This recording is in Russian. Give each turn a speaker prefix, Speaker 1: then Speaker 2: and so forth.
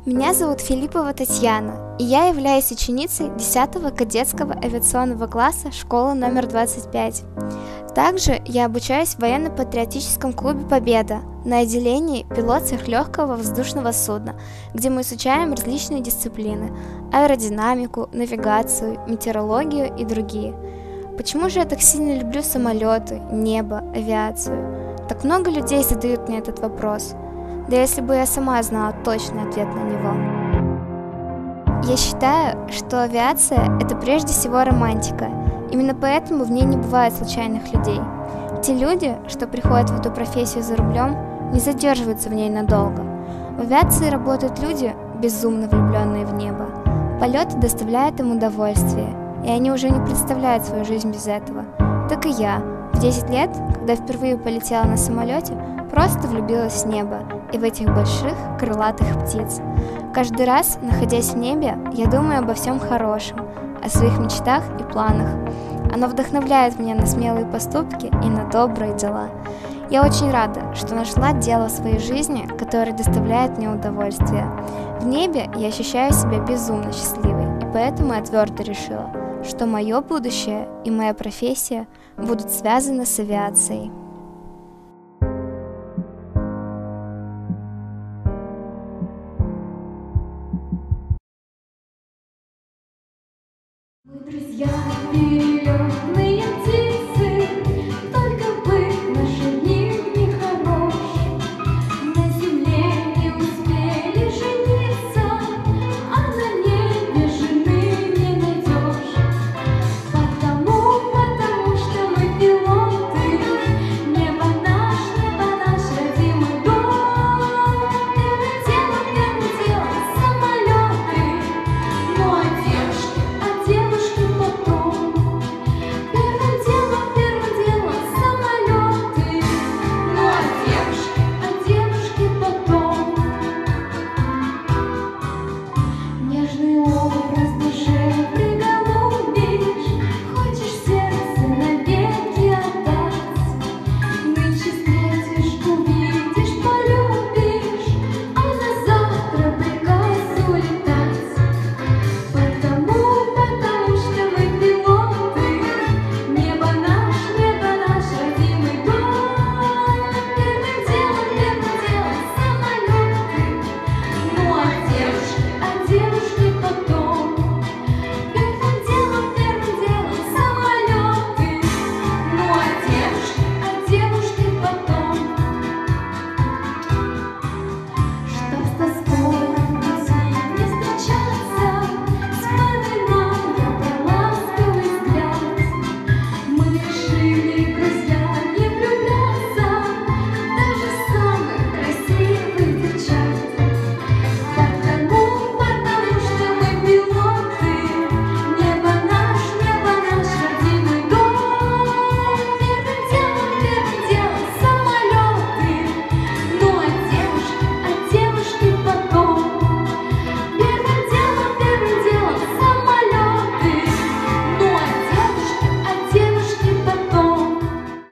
Speaker 1: Меня зовут Филиппова Татьяна, и я являюсь ученицей 10 кадетского авиационного класса школы номер 25. Также я обучаюсь в военно-патриотическом клубе «Победа» на отделении пилот сверхлегкого воздушного судна, где мы изучаем различные дисциплины – аэродинамику, навигацию, метеорологию и другие. Почему же я так сильно люблю самолеты, небо, авиацию? Так много людей задают мне этот вопрос. Да если бы я сама знала точный ответ на него. Я считаю, что авиация – это прежде всего романтика. Именно поэтому в ней не бывает случайных людей. Те люди, что приходят в эту профессию за рублем, не задерживаются в ней надолго. В авиации работают люди, безумно влюбленные в небо. Полеты доставляют им удовольствие, и они уже не представляют свою жизнь без этого. Так и я, в 10 лет, когда впервые полетела на самолете, просто влюбилась в небо и в этих больших крылатых птиц. Каждый раз, находясь в небе, я думаю обо всем хорошем, о своих мечтах и планах. Оно вдохновляет меня на смелые поступки и на добрые дела. Я очень рада, что нашла дело в своей жизни, которое доставляет мне удовольствие. В небе я ощущаю себя безумно счастливой, и поэтому я твердо решила, что мое будущее и моя профессия будут связаны с авиацией.
Speaker 2: Мы друзья.